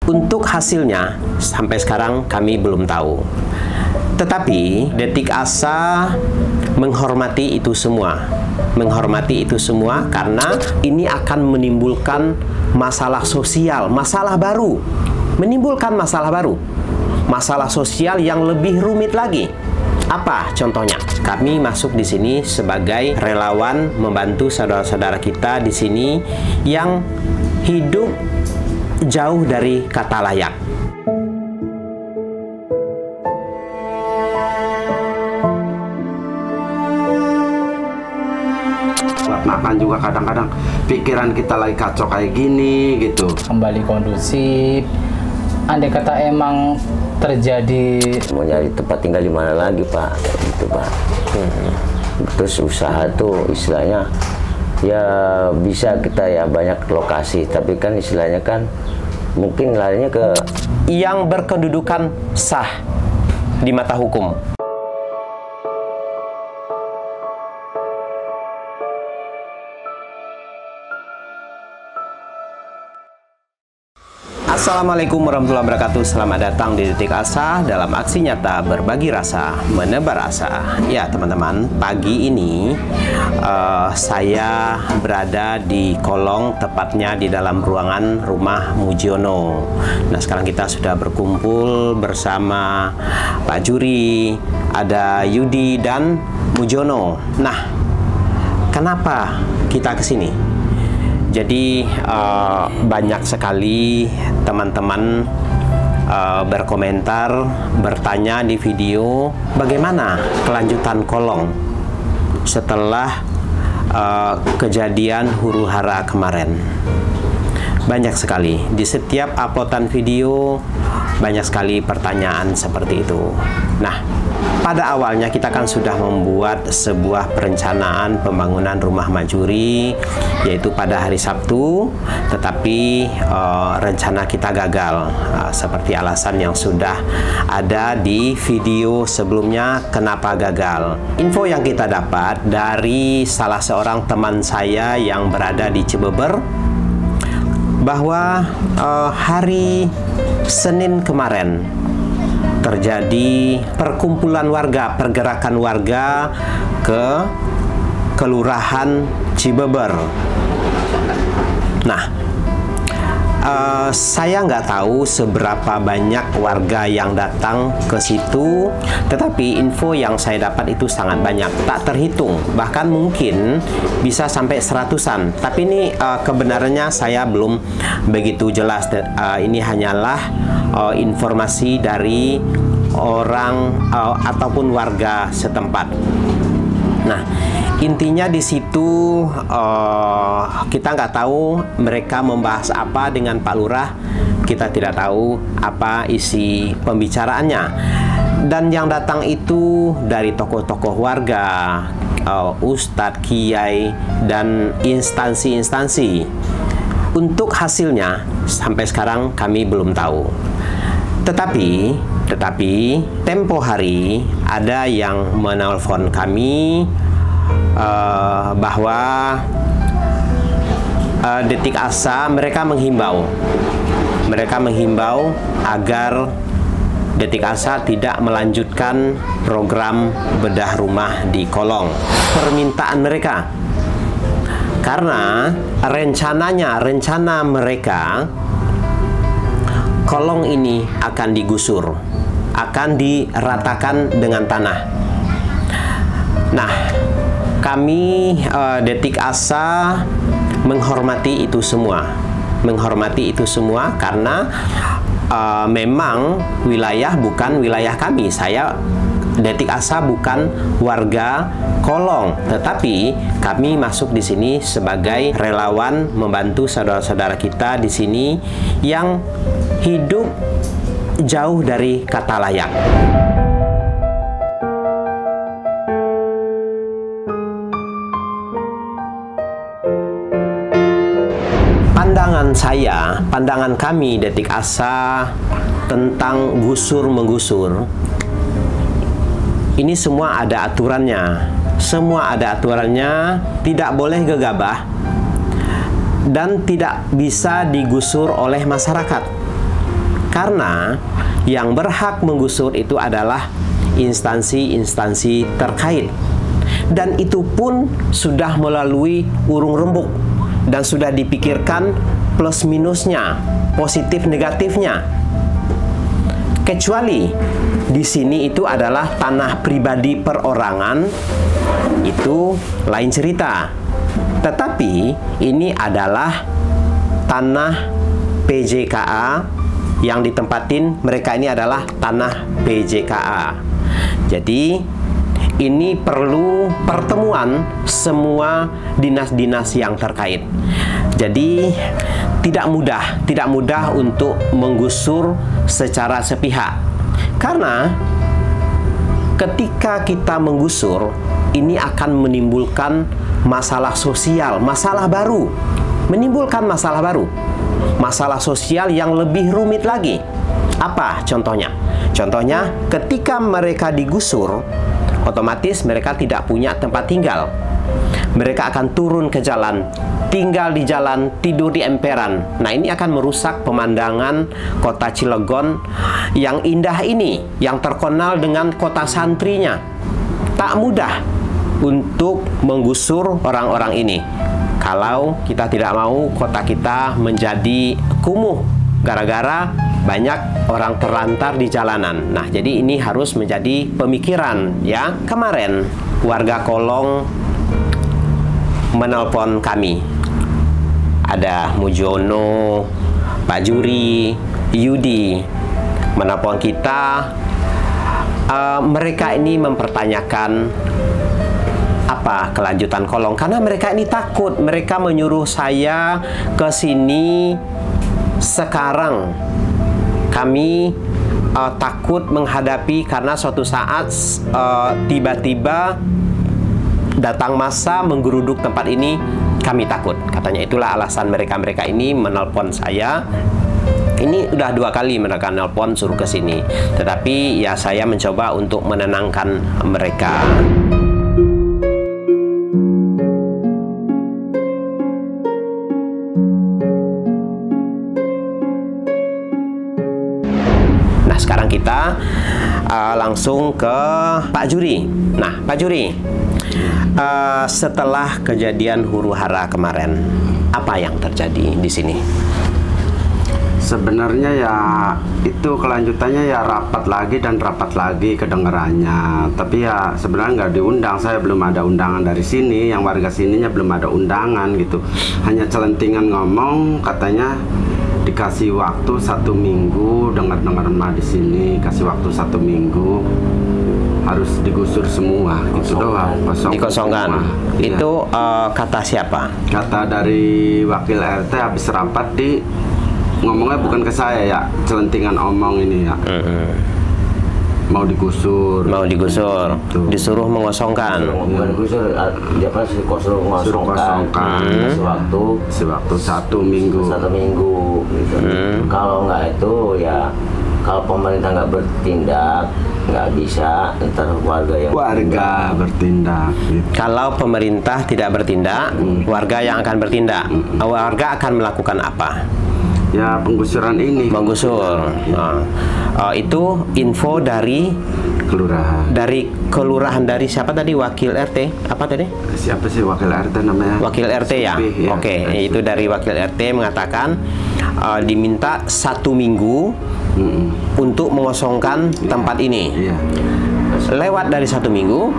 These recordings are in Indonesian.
Untuk hasilnya, sampai sekarang kami belum tahu. Tetapi, Detik Asa menghormati itu semua. Menghormati itu semua karena ini akan menimbulkan masalah sosial, masalah baru. Menimbulkan masalah baru. Masalah sosial yang lebih rumit lagi. Apa contohnya? Kami masuk di sini sebagai relawan membantu saudara-saudara kita di sini yang hidup jauh dari kata layak. Makan juga kadang-kadang pikiran kita lagi kacau kayak gini gitu. Kembali kondusif. Andai kata emang terjadi mau nyari tempat tinggal di mana lagi Pak, gitu Pak. Terus usaha tuh istilahnya ya bisa kita ya banyak lokasi, tapi kan istilahnya kan mungkin larinya ke yang berkedudukan sah di mata hukum. Assalamualaikum warahmatullahi wabarakatuh. Selamat datang di Detik Asa dalam aksi nyata berbagi rasa, menebar asa. Ya teman-teman, pagi ini saya berada di kolong, tepatnya di dalam ruangan rumah Mujiono. Nah sekarang kita sudah berkumpul bersama Pak Juri, ada Yudi dan Mujiono. Nah kenapa kita kesini? Jadi banyak sekali teman-teman berkomentar, bertanya di video bagaimana kelanjutan kolong setelah kejadian huru-hara kemarin. Banyak sekali, di setiap uploadan video banyak sekali pertanyaan seperti itu. Nah, pada awalnya kita kan sudah membuat sebuah perencanaan pembangunan rumah Majuri, yaitu pada hari Sabtu, tetapi rencana kita gagal, seperti alasan yang sudah ada di video sebelumnya kenapa gagal. Info yang kita dapat dari salah seorang teman saya yang berada di Cibeber, bahwa hari Senin kemarin terjadi perkumpulan warga, pergerakan warga ke Kelurahan Cibeber. Nah, saya nggak tahu seberapa banyak warga yang datang ke situ, tetapi info yang saya dapat itu sangat banyak, tak terhitung, bahkan mungkin bisa sampai seratusan. Tapi ini kebenarannya saya belum begitu jelas. Ini hanyalah informasi dari orang ataupun warga setempat. Nah, intinya di situ kita nggak tahu mereka membahas apa dengan Pak Lurah. Kita tidak tahu apa isi pembicaraannya. Dan yang datang itu dari tokoh-tokoh warga, ustadz, kiai, dan instansi-instansi. Untuk hasilnya sampai sekarang kami belum tahu. Tetapi tempo hari ada yang menelpon kami bahwa Detik Asa mereka menghimbau agar Detik Asa tidak melanjutkan program bedah rumah di kolong. Permintaan mereka karena rencana mereka kolong ini akan digusur, akan diratakan dengan tanah. Nah, kami Detik Asa menghormati itu semua, karena memang wilayah bukan wilayah kami. Saya Detik Asa bukan warga kolong, tetapi kami masuk di sini sebagai relawan membantu saudara-saudara kita di sini yang hidup jauh dari kata layak. Pandangan kami Detik Asa tentang gusur-menggusur, ini semua ada aturannya. Tidak boleh gegabah dan tidak bisa digusur oleh masyarakat. Karena yang berhak menggusur itu adalah instansi-instansi terkait. Dan itu pun sudah melalui urung rembuk dan sudah dipikirkan plus minusnya, positif negatifnya. Kecuali di sini itu adalah tanah pribadi perorangan, itu lain cerita. Tetapi ini adalah tanah PJKA yang ditempatin mereka ini adalah tanah PJKA. Jadi ini perlu pertemuan semua dinas-dinas yang terkait. Jadi tidak mudah untuk menggusur secara sepihak. Karena ketika kita menggusur, ini akan menimbulkan masalah sosial, masalah baru. Menimbulkan masalah baru. Masalah sosial yang lebih rumit lagi. Apa contohnya? Contohnya ketika mereka digusur, otomatis mereka tidak punya tempat tinggal. Mereka akan turun ke jalan, tinggal di jalan, tidur di emperan. Nah, ini akan merusak pemandangan kota Cilegon yang indah ini, yang terkenal dengan kota santrinya. Tak mudah untuk menggusur orang-orang ini. Kalau kita tidak mau kota kita menjadi kumuh gara-gara banyak orang terlantar di jalanan. Nah, jadi ini harus menjadi pemikiran ya. Kemarin warga Kolong menelpon kami. Ada Mujono, Pak Juri, Yudi menelpon kita. Mereka ini mempertanyakan apa kelanjutan Kolong, karena mereka ini takut. Mereka menyuruh saya ke sini sekarang. Kami takut menghadapi karena suatu saat tiba-tiba datang massa menggeruduk tempat ini. Kami takut, katanya. Itulah alasan mereka ini menelpon saya. Ini udah 2 kali mereka nelpon suruh ke sini. Tetapi ya saya mencoba untuk menenangkan mereka. Nah, sekarang kita langsung ke Pak Juri. Nah, Pak Juri, setelah kejadian huru-hara kemarin, apa yang terjadi di sini? Sebenarnya ya itu kelanjutannya ya rapat lagi dan rapat lagi kedengarannya. Tapi ya sebenarnya nggak diundang. Saya belum ada undangan dari sini. Yang warga sininya belum ada undangan gitu. Hanya celentingan ngomong, katanya dikasih waktu 1 minggu. Dengar-dengar mah di sini kasih waktu 1 minggu. Harus digusur semua gitu doang. Dikosongkan. Iya. Itu kata siapa? Kata dari wakil RT habis rapat ngomongnya bukan ke saya ya, celentingan omong ini ya. Mau digusur. Gitu. Disuruh mengosongkan. Bukan digusur, dia kan suruh mengosongkan. Kasih waktu 1 minggu. 1 minggu gitu. Kalau nggak itu ya, kalau pemerintah nggak bertindak, nggak bisa, ntar warga bertindak gitu. Kalau pemerintah tidak bertindak, warga yang akan bertindak. Warga akan melakukan apa? Ya, penggusuran ini. Menggusur. Itu info dari kelurahan. Dari kelurahan, dari siapa tadi? Wakil RT? Apa tadi? Siapa sih wakil RT namanya? Wakil RT ya? Oke, itu dari wakil RT mengatakan diminta 1 minggu untuk mengosongkan tempat ini. Iya. Lewat dari 1 minggu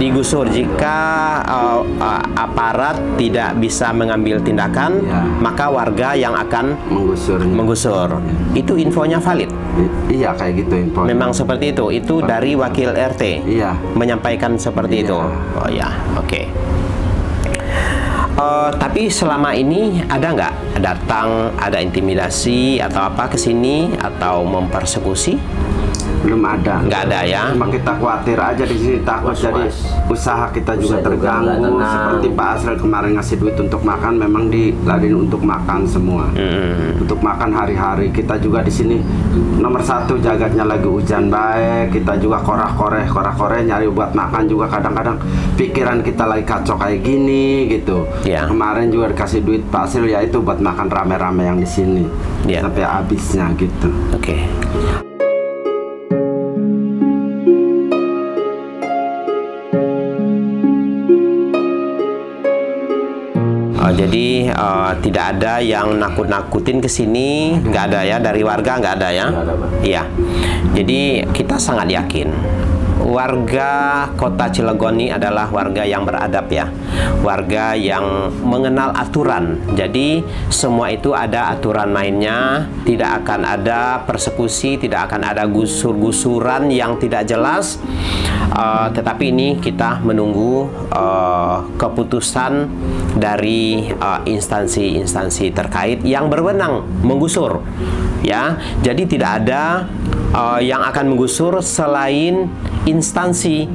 digusur jika aparat tidak bisa mengambil tindakan, maka warga yang akan menggusur. Itu infonya valid? Iya, kayak gitu infonya. Memang seperti itu dari wakil RT. Iya. Menyampaikan seperti itu. Oh ya, oke. Tapi selama ini ada nggak datang, ada intimidasi atau apa ke sini atau mempersekusi? belum ada. Nggak ada ya? Cuma kita khawatir aja di sini, takut jadi usaha kita juga Usaha juga nggak terganggu. tenang. Seperti Pak Asril kemarin ngasih duit untuk makan, memang dilarin untuk makan semua. Untuk makan hari-hari. Kita juga di sini nomor satu jagatnya lagi hujan baik. Kita juga korah-koreh nyari buat makan juga, kadang-kadang pikiran kita lagi kacau kayak gini gitu. Ya. Kemarin juga dikasih duit Pak Asril ya itu buat makan rame-rame yang di sini Ya. sampai habisnya gitu. Oke. Jadi tidak ada yang nakut-nakutin ke sini, nggak ada ya, dari warga nggak ada ya? Nggak ada, Pak. Iya. Jadi kita sangat yakin warga Kota Cilegon ini adalah warga yang beradab ya, warga yang mengenal aturan. Jadi semua itu ada aturan mainnya, tidak akan ada persekusi, tidak akan ada gusur-gusuran yang tidak jelas. Tetapi ini kita menunggu keputusan dari instansi-instansi terkait yang berwenang menggusur ya. Jadi tidak ada yang akan menggusur selain instansi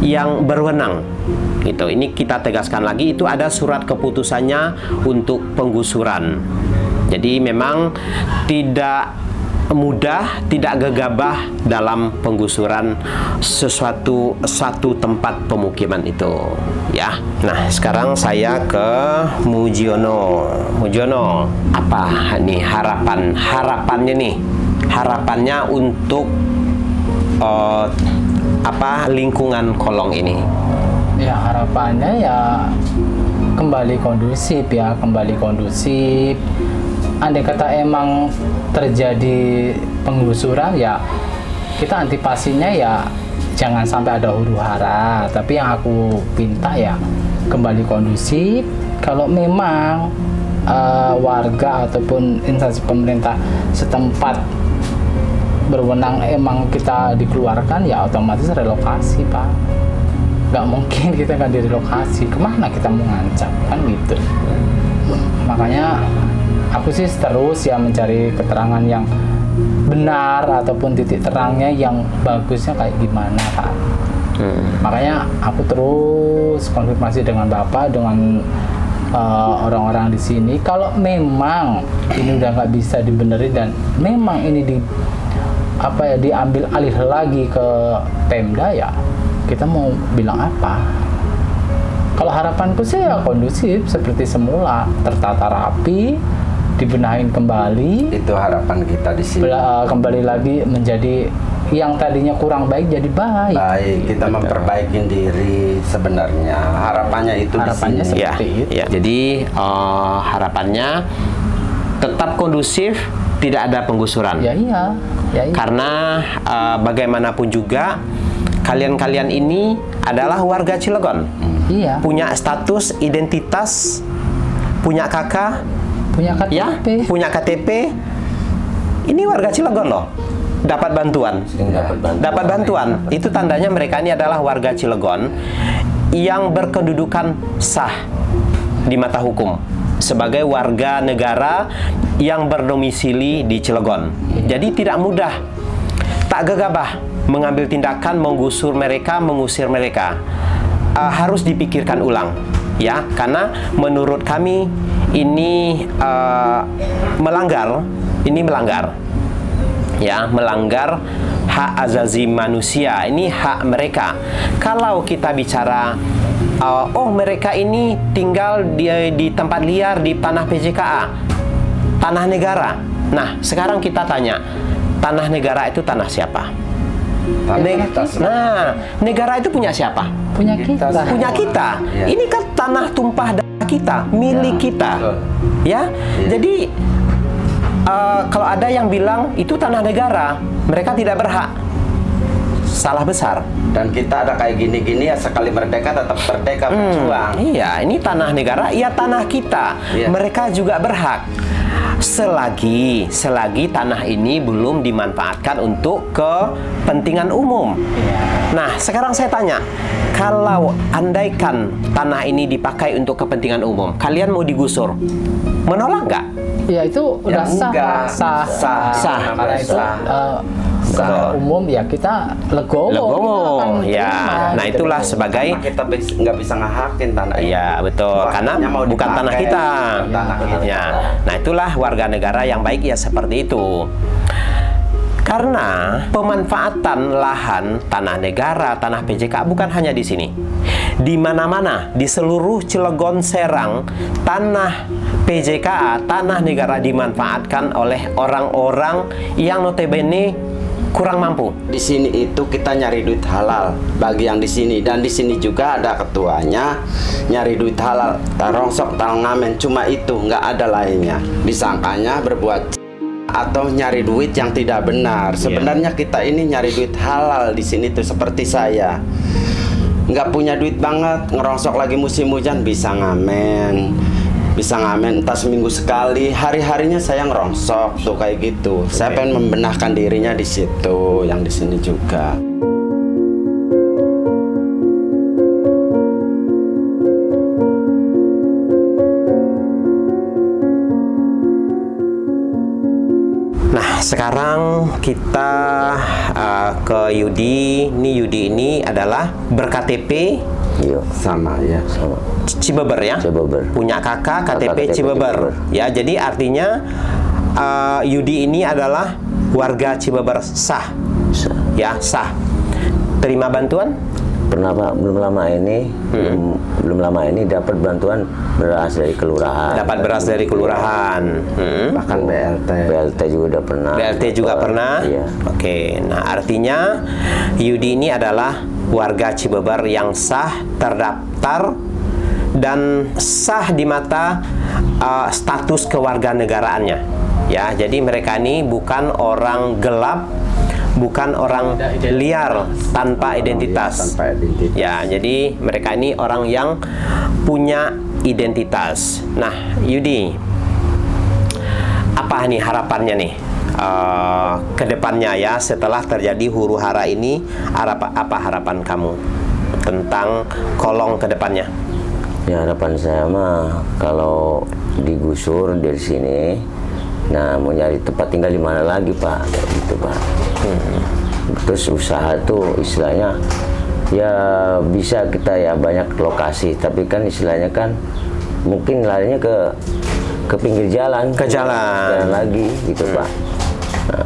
yang berwenang gitu. Ini kita tegaskan lagi, itu ada surat keputusannya untuk penggusuran. Jadi memang tidak mudah, tidak gegabah dalam penggusuran satu tempat pemukiman itu ya. Nah, sekarang saya ke Mujiono. Mujiono, apa nih harapannya nih? Harapannya untuk lingkungan Kolong ini? Ya, harapannya ya kembali kondusif ya, kembali kondusif. Andai kata emang terjadi penggusuran ya, kita antisipasinya ya jangan sampai ada huru-hara. Tapi yang aku pinta ya kembali kondusif. Kalau memang warga ataupun instansi pemerintah setempat berwenang emang kita dikeluarkan, ya otomatis relokasi, Pak. Nggak mungkin kita nggak direlokasi. Kemana kita mau ngancam kan gitu. Makanya aku sih terus ya mencari keterangan yang benar ataupun titik terangnya yang bagusnya kayak gimana, Pak. Makanya aku terus konfirmasi dengan Bapak, dengan orang-orang di sini. Kalau memang ini udah nggak bisa dibenerin dan memang ini diambil alih lagi ke Pemda, ya kita mau bilang apa? Kalau harapanku sih ya kondusif seperti semula, tertata rapi, dibenahin kembali. Itu harapan kita di sini. Kembali lagi menjadi yang tadinya kurang baik jadi baik. Baik, kita memperbaiki diri sebenarnya. Harapannya itu Harapannya di sini. Ya, seperti itu. ya. Jadi harapannya tetap kondusif, tidak ada penggusuran. Ya iya. Karena bagaimanapun juga kalian-kalian ini adalah warga Cilegon. Iya. Punya status identitas, punya kakak, Punya KTP. ya, punya KTP. Ini warga Cilegon loh. Dapat bantuan. Dapat bantuan. Itu tandanya mereka ini adalah warga Cilegon yang berkedudukan sah di mata hukum sebagai warga negara yang berdomisili di Cilegon. Jadi tidak mudah, tak gegabah mengambil tindakan menggusur mereka, mengusir mereka. Harus dipikirkan ulang, ya, karena menurut kami ini melanggar, ya, melanggar hak azazi manusia. Ini hak mereka. Kalau kita bicara mereka ini tinggal di tempat liar di tanah PJKA, tanah negara. Nah, sekarang kita tanya, tanah negara itu tanah siapa? Negara itu punya siapa? Punya kita. Punya kita. Ya. Ini kan tanah tumpah darah kita, milik kita. Ya. Jadi kalau ada yang bilang itu tanah negara, mereka tidak berhak. Salah besar. Dan kita ada kayak gini-gini ya, sekali merdeka tetap merdeka berjuang. Iya, ini tanah negara, ya tanah kita. Iya. Mereka juga berhak. Selagi tanah ini belum dimanfaatkan untuk kepentingan umum. Nah, sekarang saya tanya, kalau andaikan tanah ini dipakai untuk kepentingan umum, kalian mau digusur? Menolak nggak? Ya itu udah sah, enggak. Pak. Sah. Karena itu secara umum ya kita legowo. Legowo, kita akan ya. terima, Nah gitu. itulah sebagai Karena kita nggak bisa ngehakin tanah ini. ya betul, karena Waktunya mau bukan tanah dipakai, kita. bukan tanah kita. Ya. Nah itulah warga negara yang baik ya seperti itu. Karena pemanfaatan lahan tanah negara, tanah PJK bukan hanya di sini. Di mana-mana, di seluruh Cilegon, Serang, tanah PJK, tanah negara dimanfaatkan oleh orang-orang yang notabene kurang mampu. Di sini itu kita nyari duit halal bagi yang di sini, dan di sini juga ada ketuanya nyari duit halal, rongsok, ngamen, cuma itu, nggak ada lainnya. Disangkanya berbuat atau nyari duit yang tidak benar. Sebenarnya kita ini nyari duit halal di sini tuh, seperti saya nggak punya duit banget, ngerongsok lagi musim hujan bisa ngamen entah seminggu sekali, hari-harinya saya ngerongsok tuh kayak gitu. Saya pengen membenahkan dirinya di situ, yang di sini juga. Nah, sekarang kita ke Yudi. Ini Yudi ini adalah berKTP Iya, Sama ya. sama. Cibeber ya. Cibeber. Punya kakak KTP KTP Cibeber. Cibeber. Ya, jadi artinya Yudi ini adalah warga Cibeber sah. Ya, sah. Terima bantuan? Pernah Pak, belum lama ini dapat bantuan beras dari kelurahan. Dapat beras dari kelurahan. Bahkan BLT. BLT juga udah pernah. BLT juga dapat. pernah? Iya. Oke, nah artinya Yudi ini adalah warga Cibeber yang sah, terdaftar, dan sah di mata status kewarganegaraannya. Ya, jadi mereka ini bukan orang gelap, bukan orang liar tanpa identitas. Tanpa identitas. Ya, jadi mereka ini orang yang punya identitas. Nah, Yudi, apa nih harapannya nih ke depannya ya setelah terjadi huru-hara ini? Apa harapan kamu tentang kolong ke depannya? Ya, harapan saya mah kalau digusur dari sini, nah mau nyari tempat tinggal di mana lagi Pak, gitu Pak. Terus usaha tuh istilahnya ya bisa kita ya banyak lokasi, tapi kan istilahnya kan mungkin larinya ke pinggir jalan, Ke jalan lagi gitu Pak. Nah,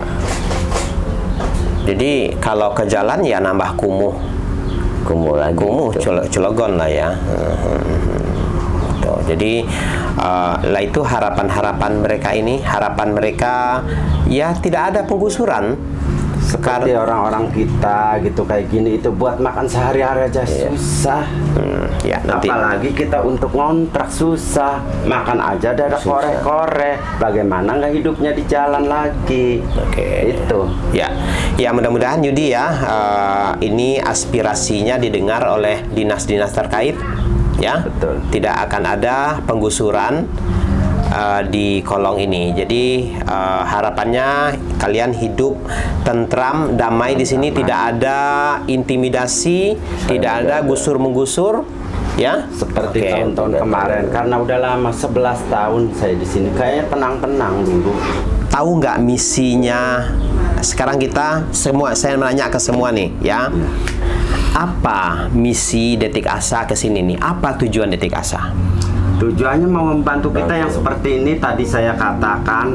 jadi kalau ke jalan ya nambah kumuh lagi gitu. Cilegon lah ya. Tuh, jadi lah itu harapan mereka ini, harapan mereka ya tidak ada penggusuran. Seperti orang-orang kita gitu kayak gini itu buat makan sehari-hari aja susah. Ya nanti. Apalagi kita untuk ngontrak susah, makan aja ada korek-korek. Bagaimana nggak hidupnya di jalan lagi? Oke. Itu. Ya mudah-mudahan Yudi ya ini aspirasinya didengar oleh dinas-dinas terkait. Ya, Betul. Tidak akan ada penggusuran di kolong ini. Jadi harapannya kalian hidup tentram, damai di sini, tidak ada intimidasi, tidak ada gusur-menggusur, ya. Seperti Oke. tahun-tahun kemarin, karena udah lama 11 tahun saya di sini, kayaknya tenang-tenang dulu. Tahu nggak misinya? Sekarang kita semua, saya menanya ke semua nih, ya. Apa misi Detik Asa ke sini nih? Apa tujuan Detik Asa? Tujuannya mau membantu kita yang seperti ini tadi saya katakan,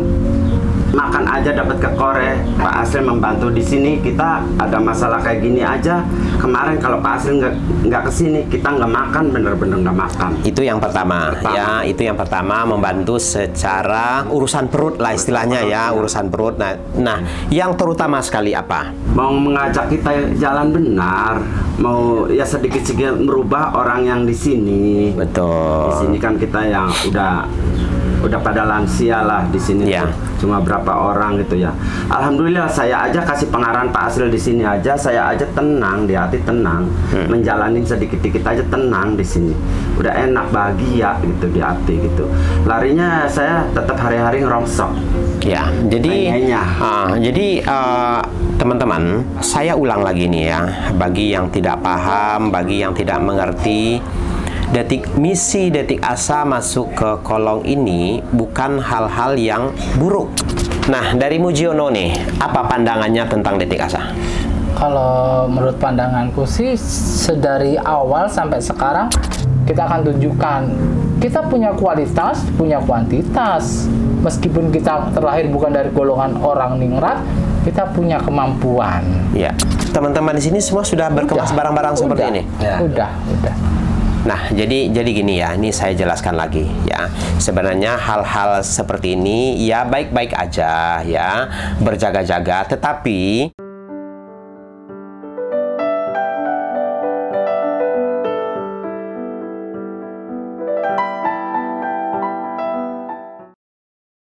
makan aja dapat ke korek. Pak Asril membantu di sini, kita ada masalah kayak gini aja. Kemarin kalau Pak Asril nggak kesini, kita nggak makan, bener-bener nggak makan. Itu yang pertama, ya. Itu yang pertama, membantu secara urusan perut lah istilahnya ya, urusan perut. Nah, yang terutama sekali apa? Mau mengajak kita jalan benar, mau ya sedikit-sedikit merubah orang yang di sini. Betul. Di sini kan kita yang udah pada lansia lah di sini Ya. tuh. Cuma berapa orang gitu ya. Alhamdulillah saya aja kasih pengarahan Pak Asril di sini aja, saya aja tenang, di hati tenang, menjalanin sedikit-sedikit aja tenang di sini. Udah enak, bahagia gitu di hati gitu. Larinya saya tetap hari-hari ngerongsok. Ya, jadi Kayaknya. Teman-teman, saya ulang lagi nih ya, bagi yang tidak paham, bagi yang tidak mengerti. Misi Detik Asa masuk ke kolong ini bukan hal-hal yang buruk. Nah, dari Mujiono nih, apa pandangannya tentang Detik Asa? Kalau menurut pandanganku sih, sedari awal sampai sekarang kita akan tunjukkan kita punya kualitas, punya kuantitas. Meskipun kita terlahir bukan dari golongan orang ningrat, kita punya kemampuan. Ya, teman-teman di sini semua sudah berkemas barang-barang seperti ini. Ya. Udah. Nah, jadi gini ya, ini saya jelaskan lagi ya. Sebenarnya hal-hal seperti ini ya baik-baik aja ya, berjaga-jaga, tetapi